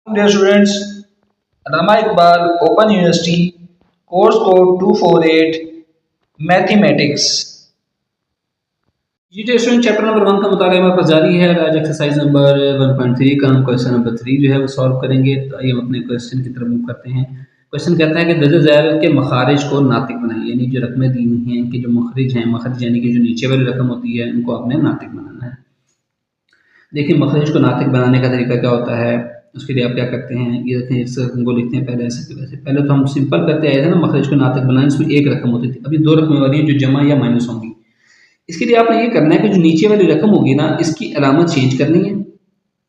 Dear students, Allama Iqbal Open University, course code 248, Mathematics. जी student chapter number 1 का मुताबिक हमारे पास जारी है। आज एक्सरसाइज नंबर 1.3 का हम क्वेश्चन नंबर 3 जो है वो सॉल्व करेंगे। तो आइए हम अपने क्वेश्चन की तरफ मूव करते हैं। क्वेश्चन कहता है कि दर्ज ज़ैल के मखारिज को नातिक बनाइए, यानी जो रकमें दी हुई हैं इनके जो मखरिज हैं, मखरिज यानी कि जो नीचे वाली रकम होती है उनको आपने नातिक बनाना है। देखिए मखरिज को नातिक बनाने का तरीका क्या होता है, उसके लिए आप क्या करते हैं, ये देखें इस रकम को लिखते हैं पहले ऐसे के वैसे। पहले तो हम सिंपल करते आए थे ना, मखरिज को नातिक बनाने इसमें एक रकम होती थी, अभी दो रकमें वाली हैं जो जमा या माइनस होंगी। इसके लिए आपने ये करना है कि जो नीचे वाली रकम होगी ना इसकी अलामत चेंज करनी है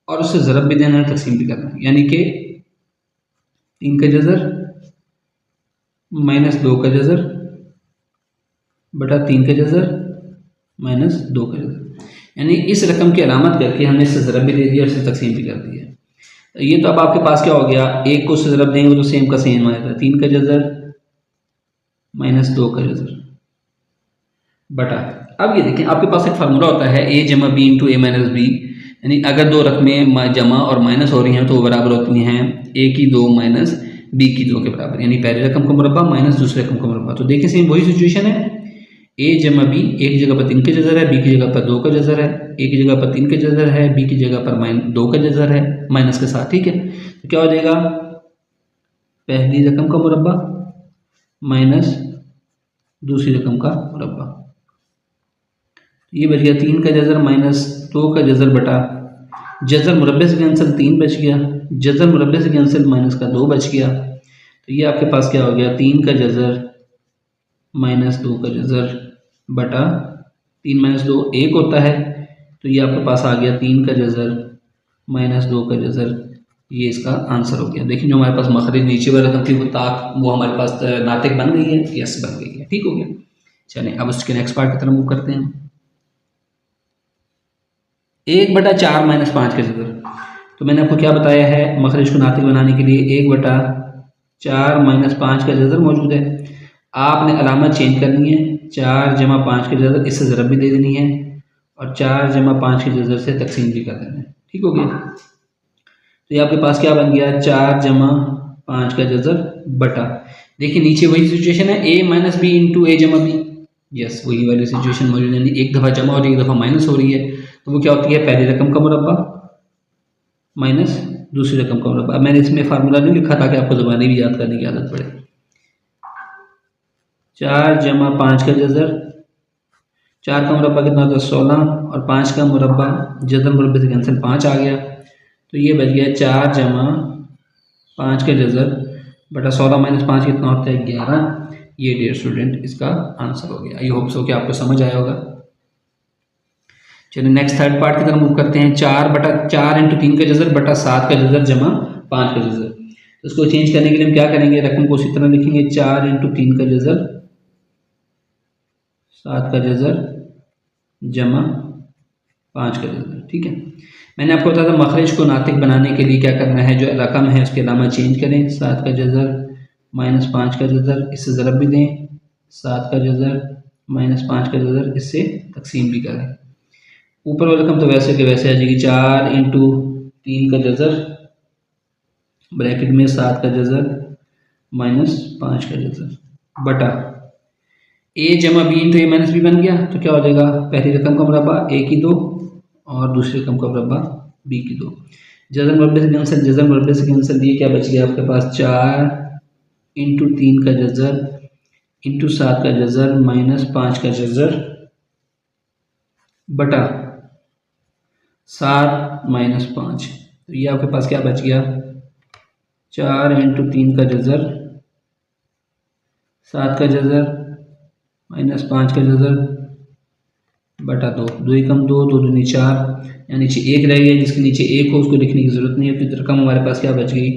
और उससे ज़रब भी देना है, तकसीम भी करना है। यानी कि 3 का जज़र माइनस 2 का जज़र बटा 3 का जज़र माइनस 2 का जज़र, यानी इस रकम की अलामत करके हमने इससे ज़रब भी दे दिया और इससे तकसीम भी कर दिया। तो ये तो अब आपके पास क्या हो गया, एक को उससे ज़रब देंगे तो सेम का सेम आएगा, 3 का जज़र माइनस 2 का जज़र बटा। अब ये देखें आपके पास एक फार्मूला होता है ए जमा B into A minus B, यानी अगर दो रकमें जमा और माइनस हो रही हैं तो वो बराबर होती हैं ए की 2 माइनस बी की 2 के बराबर, यानी पहली रकम का मुरब्बा माइनस दूसरी रकम का मुरब्बा। तो देखिए सेम वही सिचुएशन है, ए जमा बी, एक जगह पर 3 का जज़र है, बी की जगह पर 2 का जज़र है, ए की जगह पर 3 का जज़र है, बी की जगह पर 2 का जज़र है माइनस के साथ। ठीक है, तो क्या हो जाएगा, पहली रकम का मुरब्बा माइनस दूसरी रकम का मुरब्बा। ये बच गया 3 का जज़र माइनस 2 का जज़र बटा जज़र मुरब्बे से कैंसिल 3 बच गया, जज़र मुरब्बे से कैंसिल माइनस का 2 बच गया। तो ये आपके पास क्या हो गया, 3 का जज़र माइनस 2 का जज़र बटा 3 माइनस 2 1 होता है, तो ये आपके पास आ गया 3 का जज़र माइनस 2 का जज़र। ये इसका आंसर हो गया। देखिए जो हमारे पास मखरिज नीचे वाली रकम थी वो हमारे पास नातिक बन गई है, यस बन गई है। ठीक हो गया। चलें अब उसके नेक्स्ट पार्ट की तरफ मूव करते हैं। 1/4 माइनस 5 का जज़र, तो मैंने आपको क्या बताया है, मखरिज को नातिक बनाने के लिए 1/4 माइनस 5 का जज़र मौजूद है। आपने अलामत चेंज करनी है, 4 जमा 5 के जज़र, इससे ज़रब भी दे देनी है और 4 जमा 5 के जज़र से तकसीम भी कर देना है। ठीक हो गया। तो ये आपके पास क्या बन गया, 4 जमा 5 का जज़र बटा, देखिए नीचे वही सिचुएशन है, ए माइनस बी इंटू ए जमा बी, यस वही वाली सिचुएशन मौजूद है, एक दफ़ा जमा और एक दफ़ा माइनस हो रही है, तो वो क्या होती है, पहली रकम का मुरब्बा माइनस दूसरी रकम का मुरब्बा। मैंने इसमें फार्मूला नहीं लिखा ताकि आपको ज़बानी भी याद करने की आदत पड़े। 4 जमा 5 का जज़र, 4 का मुरब्बा कितना होता है 16 और 5 का मुरब्बा जज़र मुरब्बे से कैंसिल 5 आ गया, तो ये बच गया 4 जमा 5 का जज़र बटा 16 माइनस 5 कितना होता है 11। ये डियर स्टूडेंट इसका आंसर हो गया। आई होप सो कि आपको समझ आया होगा। चलिए नेक्स्ट थर्ड पार्ट की तरफ मूव करते हैं। 4 इंटू 3 का जज़र बटा 7 का जज़र जमा 5 का जज़र, तो इसको चेंज करने के लिए हम क्या करेंगे, रकम को उसी तरह लिखेंगे, 4 इंटू 3 का जज़र 7 का जज़र जमा 5 का जज़र। ठीक है, मैंने आपको बताया था मखरिज को नातिक बनाने के लिए क्या करना है, जो रकम है उसके अलावा चेंज करें, 7 का जज़र माइनस 5 का जज़र, इससे ज़रब भी दें, 7 का जज़र माइनस 5 का जज़र, इससे तकसीम भी करें। ऊपर वाली रकम तो वैसे के वैसे आ जाएगी, 4 इंटू 3 का जज़र ब्रैकेट में 7 का जज़र माइनस 5 का जज़र बटा ए जमा B into A minus B बन गया, तो क्या हो जाएगा, पहली रकम का मुरब्बा ए की 2 और दूसरी रकम का मुरब्बा बी की 2, जज़र मुरब्बे से कैंसिल, जज़र मुरब्बे से कैंसिल, ये क्या बच गया आपके पास, 4 इंटू 3 का जज़र इंटू 7 का जज़र माइनस 5 का जज़र बटा 7 माइनस 5, तो ये आपके पास क्या बच गया, 4 इंटू 3 का जज़र 7 का जज़र माइनस 5 का जज़र बटा 2, 2 एकम 2, 2 दूनी 4, यानी नीचे 1 रह गया, जिसके नीचे 1 हो उसको लिखने की ज़रूरत नहीं है। तो रकम हमारे पास क्या बच गई,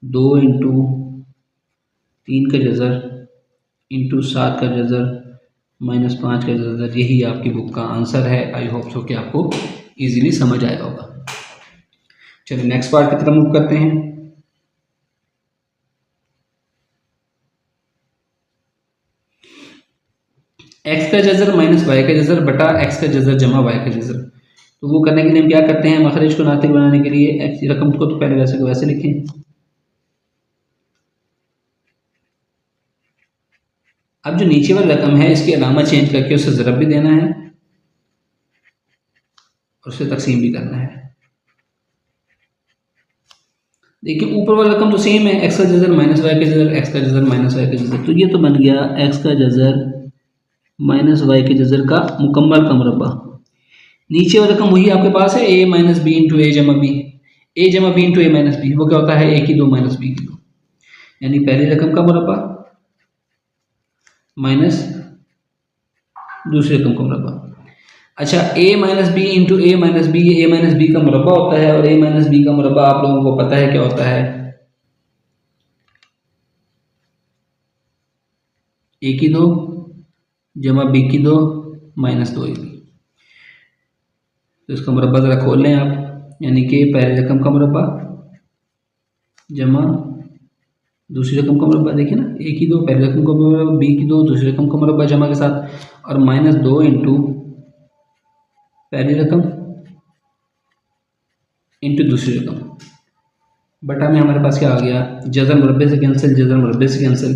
2 इंटू 3 का जज़र इंटू 7 का जज़र माइनस 5 का जज़र। यही आपकी बुक का आंसर है। आई होप सो कि आपको ईजिली समझ आया होगा। चलिए नेक्स्ट पार्ट की तरफ मूव करते हैं। एक्स का जज़र माइनस वाई का जज़र बटा एक्स का जज़र जमा वाई का जज़र, तो वो करने के लिए हम क्या करते हैं, मखरज को नातिक बनाने के लिए एक्स रकम को तो पहले वैसे को वैसे लिखें। अब जो नीचे वाली रकम है इसकी अलामत चेंज करके उसे ज़रब भी देना है और उसे तकसीम भी करना है। देखिए ऊपर वाला रकम तो सेम है, एक्स का जज़र माइनस वाई का जज़र, एक्स का जज़र माइनस वाई का जज़र, तो ये तो बन गया एक्स का जज़र माइनस वाई के जज़र का मुकम्मल का मुरब्बा। नीचे वाला रकम वही आपके पास है, ए माइनस बी इंटू ए जमा बी, ए जमा B into A minus B, वो क्या होता है ए की दो माइनस बी की दो, यानी पहली रकम का मुरब्बा माइनस दूसरी रकम का मुरब्बा। अच्छा a minus B into A minus B, ये a माइनस बी का मुरब्बा होता है और a माइनस बी का मुरब्बा आप लोगों को पता है क्या होता है, a की दो जमा b की दो माइनस दो a की। तो इसका मुरब्बा ज़रा खोल लें आप, यानी कि पहली रकम का मुरब्बा जमा दूसरी रकम का मुरब्बा, देखिए ना a की दो पहली रकम का मुरब्बा, b की दो दूसरी रकम का मुरब्बा जमा के साथ, और माइनस दो इंटू पहली रकम इंटू दूसरी रकम, बटा में हमारे पास क्या आ गया, जज़र मुरब्बे से कैंसिल, जज़र मुरब्बे से कैंसिल,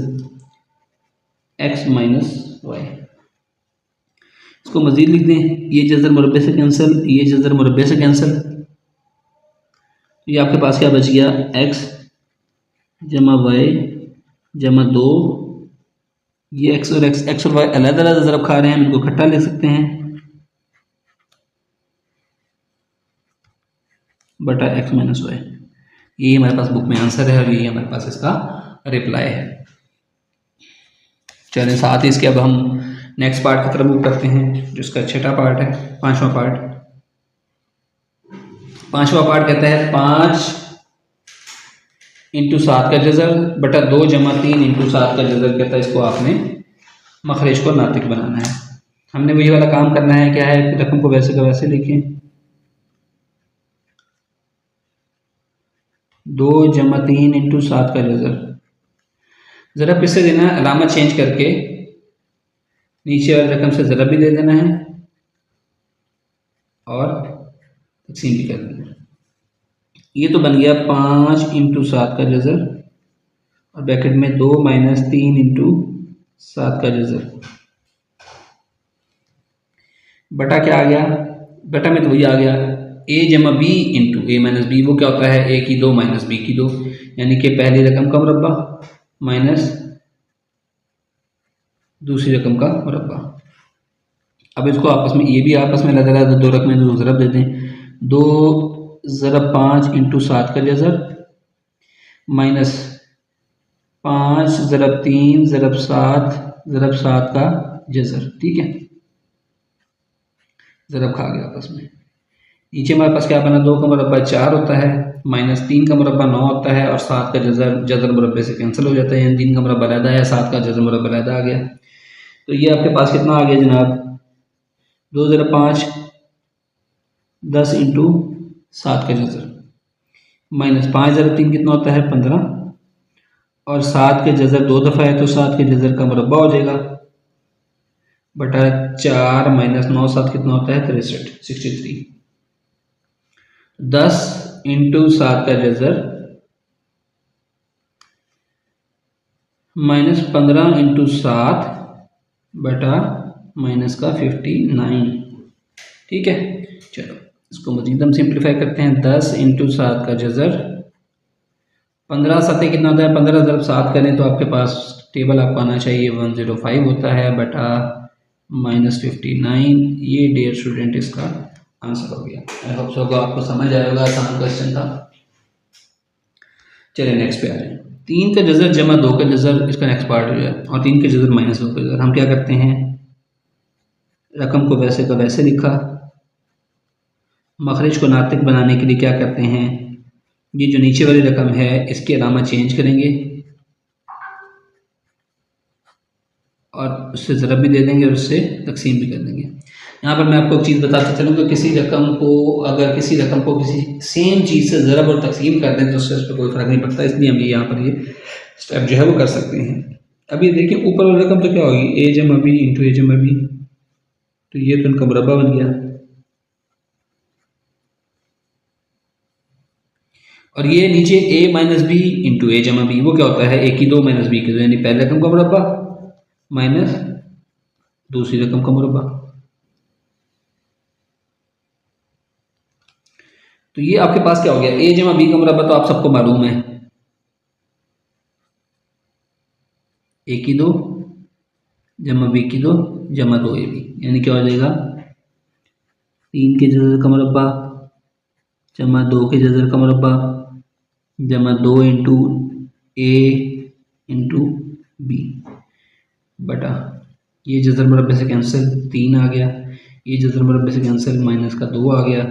x माइनस वाई। इसको मज़ीद लिख दें, ये जज़र मुरब्बे से कैंसिल, ये जज़र मुरब्बे से कैंसिल, ये आपके पास क्या बच गया, x जमा वाई जमा दो, ये x और y अलग अलग ज़रब खा रहे हैं, इनको इकट्ठा ले सकते हैं, बटा x माइनस वाई। ये हमारे पास बुक में आंसर है और ये हमारे पास इसका रिप्लाई है। चलिए साथ ही इसके अब हम नेक्स्ट पार्ट की तरफ मूव करते हैं, जो इसका छठा पार्ट है, पांचवा पार्ट। पांचवा पार्ट कहता है 5 इंटू 7 का जज़र बटा 2 जमा 3 इंटू 7 का जज़र, कहता है इसको आपने मखरज को नातिक बनाना है। हमने वही वाला काम करना है, क्या है, रकम को वैसे का वैसे लिखें, 2 जमा 3 इंटू 7 का जज़र, ज़रब किससे देना है, अलामत चेंज करके नीचे वाली रकम से ज़रब भी दे देना है और तकसीम भी कर देना है। ये तो बन गया 5 इंटू 7 का जज़र और ब्रैकेट में 2 माइनस 3 इंटू 7 का जज़र, बटा क्या आ गया, बटा में तो वही आ गया a जमा B into A minus B, वो क्या होता है a की दो माइनस b की दो, यानी कि पहली रकम का मुरब्बा माइनस दूसरी रकम का मुरब्बा। अब इसको आपस में, ये भी आपस में लगा रहा है, दो रकमें दो ज़रब दे दें, 2 ज़रब 5 इंटू 7 का जज़र माइनस 5 ज़रब 3 ज़रब 7 का जज़र, ठीक है, ज़रब खा गया आपस में। नीचे हमारे पास क्या बना, 2 का मुरब्बा 4 होता है, माइनस 3 का मुरब्बा 9 होता है और 7 का जज़र मुरब्बे से कैंसिल हो जाता है, यानी 3 का मुरब्बा अलहदा है, 7 का जज़र मुरब्बा अलहदा आ गया। तो ये आपके पास कितना आ गया जनाब, 2 ज़रब 5 10 इंटू 7 का जज़र माइनस 5 ज़रब 3 कितना होता है 15, और 7 के जज़र 2 दफ़ा है तो 7 के जज़र का मुरब्बा हो जाएगा, बटा 4 माइनस 9 7 कितना होता है 63। 10 इंटू 7 का जज़र माइनस 15 इंटू 7 बटा माइनस का 59, ठीक है। चलो इसको मज़ीद हम सिंप्लीफाई करते हैं, 10 इंटू 7 का जज़र 15 7 कितना होता है, 15 ज़रब 7 करें तो आपके पास टेबल आपको आना चाहिए 105 होता है, बटा माइनस 59। ये डियर स्टूडेंट इसका आंसर हो गया। आई होप सो आपको समझ आएगा, आसान क्वेश्चन था। चलिए नेक्स्ट पे आ जाए, 3 का जज़र जमा 2 का जज़र, इसका नेक्स्ट पार्ट हो जाए, और 3 के जज़र माइनस 2 का जज़र। हम क्या करते हैं, रकम को वैसे का वैसे लिखा, मखरज को नातिक बनाने के लिए क्या करते हैं, ये जो नीचे वाली रकम है इसकी अलामत चेंज करेंगे और उससे ज़रब भी दे देंगे और उससे तकसीम भी कर देंगे। यहाँ पर मैं आपको एक चीज़ बताता चलूँ कि किसी रकम को अगर किसी रकम को किसी सेम चीज़ से ज़रब और तकसीम कर दें तो उससे उस पर कोई फ़र्क नहीं पड़ता, इसलिए हम यहाँ पर ये स्टेप जो है वो कर सकते हैं। अभी देखिए ऊपर वाली रकम तो क्या होगी, ए जमा बी इंटू ए जमा बी, तो ये तो इनका मुरब्बा बन गया, और ये नीचे a माइनस बी इंटू ए जमा बी, वो क्या होता है a की 2 माइनस b की 2, यानी पहले रकम का मुरब्बा माइनस दूसरी रकम का मुरब्बा। तो ये आपके पास क्या हो गया, a जमा बी का मुरब्बा तो आप सबको मालूम है, a की 2 जमा b की 2 जमा 2ab, यानी क्या हो जाएगा 3 के जज़र का मुरब्बा जमा 2 के जज़र का मुरब्बा जमा 2 इंटू ए इंटू बी बटा ये जज़र मुरब्बे से कैंसिल 3 आ गया, ये जज़र मुरब्बे से कैंसिल माइनस का 2 आ गया,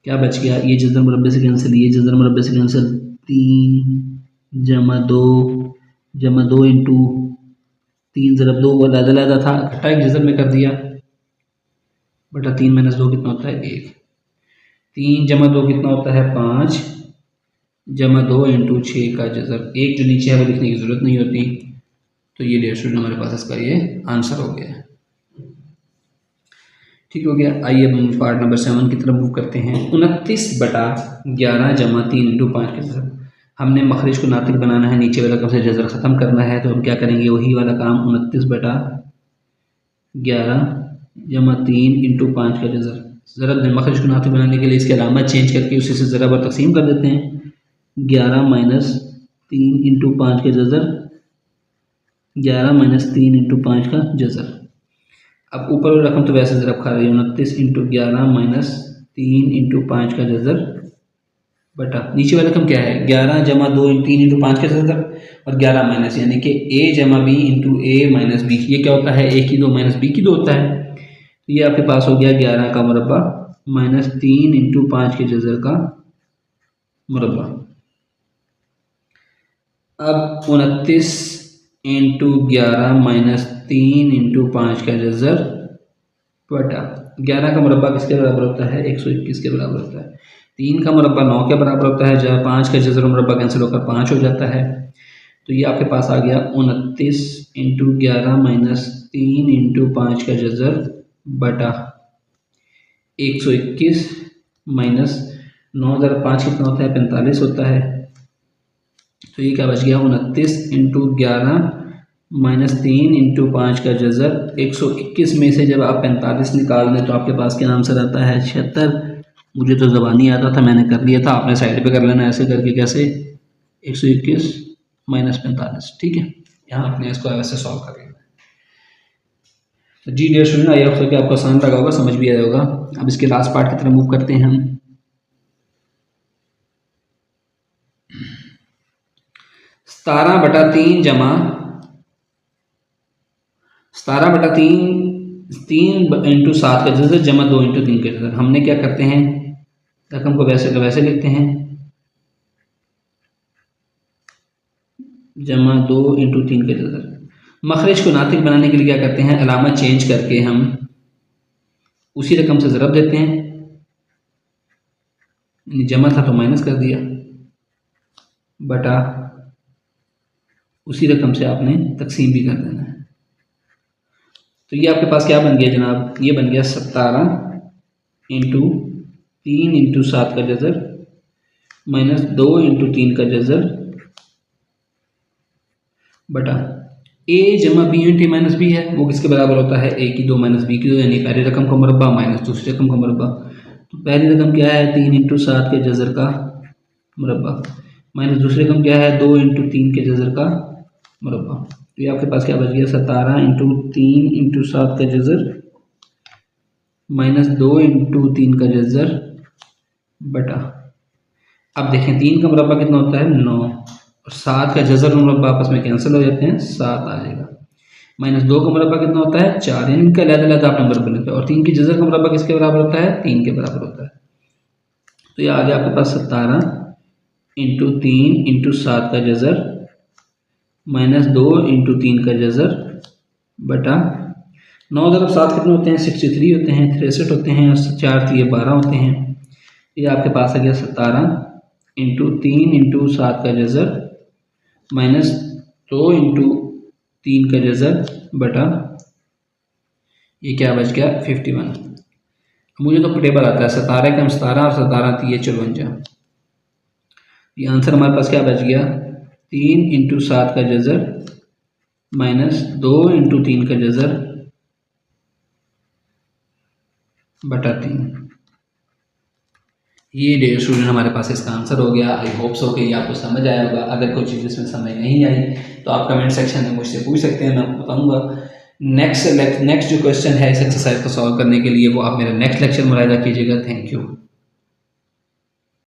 क्या बच गया, ये जज़र मुरब्बे से कैंसिल, ये जज़र मुरब्बे से कैंसिल 3 जमा 2 इंटू 3 ज़रब 2 वो अलग था, इकट्ठा एक जज़र में कर दिया बटा 3 माइनस 2 कितना होता है 1, 3 जमा 2 कितना होता है 5 जमा 2 इंटू 6 का जज़र, एक जो नीचे है वो लिखने की ज़रूरत नहीं होती। तो ये डियर स्टूडेंट हमारे पास इसका ये आंसर हो गया है। ठीक हो गया। आइए अब हम पार्ट नंबर 7 की तरफ मूव करते हैं। 29/11 जमा 3 इंटू 5 के जज़र, हमने मखरिज को नातिक बनाना है, नीचे वाला रकम से जज़र ख़त्म करना है, तो हम क्या करेंगे वही वाला काम 29/11 जमा 3 इंटू 5 का जज़र, ज़रब में मखरिज को नातिक बनाने के लिए इसके अलामत चेंज करके उसी से ज़रब और तकसीम कर देते हैं। 11 माइनस 3 इंटू 5 के जज़र, 11 माइनस 3 इंटू 5 का जज़र। अब ऊपर वाली रकम तो वैसे ज़रब खा रही है, 29 इंटू 11 माइनस 3 इंटू 5 का जज़र बटा नीचे वाली रकम क्या है 11 जमा 2 3 इंटू 5 का जज़र और 11 माइनस यानी कि a जमा B into A minus B, ये क्या होता है a की 2 माइनस b की 2 होता है। तो ये आपके पास हो गया 11 का मुरब्बा माइनस 3 इंटू 5 के जज़र का मुरब्बा। अब 29 इंटू 11 माइनस 3 इंटू 5 का जज़र बटा 11 का मुरब्बा किसके बराबर होता है 121 के बराबर होता है, 3 का मुरब्बा 9 के बराबर होता है, जहाँ 5 का जज़र मुरब्बा कैंसिल होकर 5 हो जाता है। तो ये आपके पास आ गया 29 इंटू 11 माइनस 3 इंटू 5 का जज़र बटा 121 माइनस 9 ज़रा 5 कितना होता है 45 होता है। तो ये क्या बच गया 29 इंटू 11 माइनस 3 इंटू 5 का जज़र, 121 में से जब आप 45 निकाल दें तो आपके पास क्या आंसर आता है 76। मुझे तो ज़बानी आता था, मैंने कर लिया था, आपने साइड पे कर लेना ऐसे करके, कैसे 121 माइनस 45, ठीक है। यहाँ आपने इसको ऐसे सॉल्व कर लेना। तो जी डियर स्टूडेंट, आई होप कि आपको आसान लगा होगा, समझ भी आया होगा। अब इसके लास्ट पार्ट की तरफ मूव करते हैं हम। 17/3 जमा 3 इंटू 7 का जज़र जमा 2 इंटू 3 का जज़र। हमने क्या करते हैं रकम को वैसे का वैसे लिखते हैं, जमा 2 इंटू 3 का जज़र। मखरिज को नातिक बनाने के लिए क्या करते हैं अलामत चेंज करके हम उसी रकम से ज़रब देते हैं, जमा था तो माइनस कर दिया बटा उसी रकम से आपने तकसीम भी कर देना है। तो ये आपके पास क्या बन गया जनाब, ये बन गया 17 इंटू 3 इंटू 7 का जज़र माइनस 2 इंटू 3 का जज़र बटा a जमा बी इंटू माइनस बी है, वो किसके बराबर होता है a की 2 माइनस बी की 2, यानी पहली रकम का मुरब्बा माइनस दूसरी रकम का मुरब्बा। तो पहली रकम क्या है 3 इंटू 7 के जज़र का मुरब्बा माइनस दूसरी रकम क्या है 2 इंटू 3 के जज़र का मुरब्बा। तो ये आपके पास क्या बच गया 17 इंटू 3 इंटू 7 का जज़र माइनस 2 इंटू 3 का जज़र बटा, अब देखें 3 का मुरब्बा कितना होता है 9 और 7 का जज़र मुरब्बा आपस में कैंसिल हो जाते हैं, 7 आ जाएगा। माइनस 2 का मुरब्बा कितना होता है 4, इनका अलग-अलग आप नंबर बन लेते हैं, और 3 की जज़र का मुरब्बा किसके बराबर होता है 3 के बराबर होता है। तो ये आ गया आपके पास 17 इंटू 3 इंटू 7 का जज़र माइनस 2 इंटू 3 का जज़र बटा 9 ज़रब 7 कितने होते हैं 63 होते हैं, 63 होते हैं, और 4 दिए 12 होते हैं। ये आपके पास आ गया 17 इंटू 3 इंटू 7 का जज़र माइनस 2 इंटू 3 का जज़र बटा ये क्या बच गया 51। मुझे तो टेबल आता है 17 कम 17 और 17 थी 54, ये आंसर हमारे पास क्या बच गया, 3 इंटू 7 का जज़र माइनस 2 इंटू 3 का जज़र बटा 3। ये डियर स्टूडेंट हमारे पास इसका आंसर हो गया। आई होप सो कि ये आपको समझ आया होगा। अगर कोई चीज़ इसमें समझ नहीं आई तो आप कमेंट सेक्शन में मुझसे पूछ सकते हैं, मैं आपको बताऊंगा। नेक्स्ट जो क्वेश्चन है इस एक्सरसाइज को सॉल्व करने के लिए वो आप मेरा नेक्स्ट लेक्चर मुलाहिजा कीजिएगा। Thank you.